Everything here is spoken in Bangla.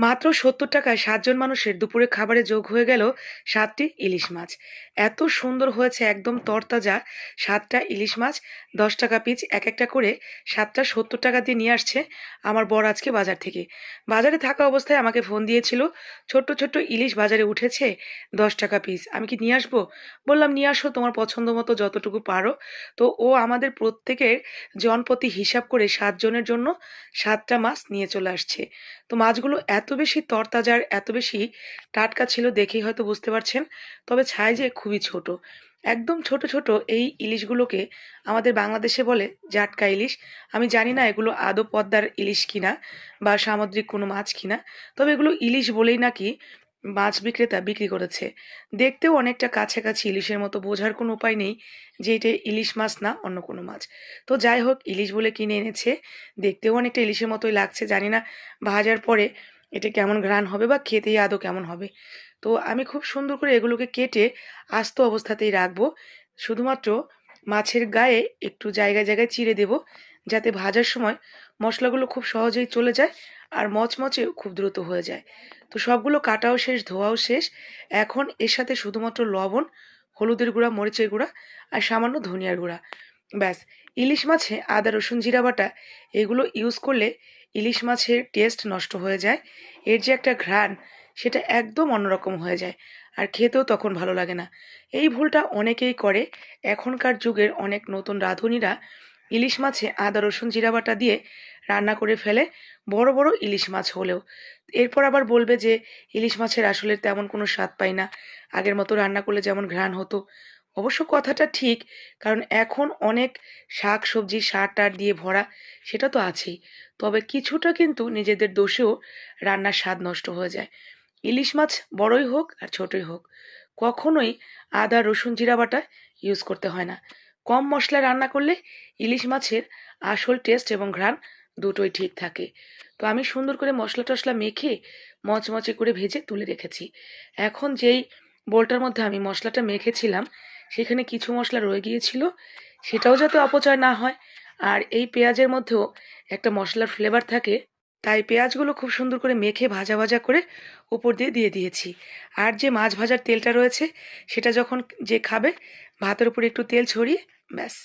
মাত্র ৭০ টাকায় ৭ জন মানুষের দুপুরের খাবারে যোগ হয়ে গেল ৭ টি ইলিশ মাছ। এত সুন্দর হয়েছে একদম তরতাজা ৭ টা ইলিশ মাছ, ৳১০ পিস একেকটা করে ৭ টা ৳৭০ দিয়ে নিয়ে আসছে আমার বর আজকে বাজার থেকে। বাজারে থাকা অবস্থায় আমাকে ফোন দিয়েছিল, "ছোট্ট, ছোট্ট ইলিশ বাজারে উঠেছে, ৳১০ পিস। আমি কি নিয়ে আসবো?" বললাম, "নিয়ে আসো তোমার পছন্দ মতো যতটুকু পারো।" তো ও আমাদের প্রত্যেকের জনপ্রতি হিসাব করে ৭ জনের জন্য ৭ টা মাছ নিয়ে চলে আসছে। তো মাছগুলো এত বেশি তরতাজা আর এত বেশি টাটকা ছিল দেখেই হয়তো বুঝতে পারছেন। তবে সাইজে খুবই ছোট। একদম ছোট, ছোট এই ইলিশগুলোকে আমাদের বাংলাদেশে বলে জাটকা ইলিশ। আমি জানি না এগুলো আদৌ পদ্মার ইলিশ কিনা বা সামুদ্রিক কোনো মাছ কিনা। তবে এগুলো ইলিশ বলেই নাকি মাছ বিক্রেতা বিক্রি করেছে। দেখতেও অনেকটা কাছাকাছি ইলিশের মতো, বোঝার কোনো উপায় নেই যে এটা ইলিশ মাছ না অন্য কোনো মাছ। তো যাই হোক, ইলিশ বলে কিনে এনেছে। দেখতেও অনেকটা ইলিশের মতোই লাগছে। জানি না ভাজার পরে এটা কেমন ঘ্রাণ হবে বা খেতেই আদৌ কেমন হবে। তো আমি খুব সুন্দর করে এগুলোকে কেটে আস্ত অবস্থাতেই রাখবো। শুধুমাত্র মাছের গায়ে একটু জায়গায়, জায়গায় চিড়ে দেব, যাতে ভাজার সময় মসলাগুলো খুব সহজেই চলে যায় আর মচমচেও খুব দ্রুত হয়ে যায়। তো সবগুলো কাটাও শেষ, ধোয়াও শেষ। এখন এর সাথে শুধুমাত্র লবণ, হলুদের গুঁড়া, মরিচের গুঁড়া আর সামান্য ধনিয়ার গুঁড়া। ব্যাস! ইলিশ মাছে আদা, রসুন, জিরা বাটা এগুলো ইউজ করলে ইলিশ মাছের টেস্ট নষ্ট হয়ে যায়। এর যে একটা ঘ্রাণ সেটা একদম অন্যরকম হয়ে যায়। আর খেতেও তখন ভালো লাগে না। এই ভুলটা অনেকেই করে। এখনকার যুগের অনেক নতুন রাঁধুনিরা ইলিশ মাছে আদা, রসুন, জিরা বাটা দিয়ে রান্না করে ফেলে, বড়, বড় ইলিশ মাছ হলেও। এরপর আবার বলবে যে ইলিশ মাছের আসলে তেমন কোনো স্বাদ পাই না। আগের মতো রান্না করলে যেমন ঘ্রাণ হতো। অবশ্য কথাটা ঠিক, কারণ এখন অনেক শাক-সবজি সার-টার দিয়ে ভরা, সেটা তো আছেই। তবে কিছুটা কিন্তু নিজেদের দোষেও রান্নার স্বাদ নষ্ট হয়ে যায়। ইলিশ মাছ বড়ই হোক আর ছোটই হোক, কখনোই আদা, রসুন, জিরা বাটা ইউজ করতে হয় না। কম মসলায় রান্না করলে ইলিশ মাছের আসল টেস্ট এবং ঘ্রাণ দুটোই ঠিক থাকে। তো আমি সুন্দর করে মসলা-টসলা মেখে মচমচে করে ভেজে তুলে রেখেছি। এখন যেই বোলটার মধ্যে আমি মসলাটা মেখেছিলাম, সেখানে কিছু মসলা রয়ে গিয়েছিল, সেটাও যাতে অপচয় না হয়। আর এই পেঁয়াজের মধ্যেও একটা মসলার ফ্লেভার থাকে, তাই পেঁয়াজগুলো খুব সুন্দর করে মেখে ভাজা, ভাজা করে উপর দিয়ে দিয়ে দিয়েছি। আর যে মাছ ভাজার তেলটা রয়েছে, সেটা যখন যে খাবে ভাতের উপরে একটু তেল ছড়িয়ে ব্যাস!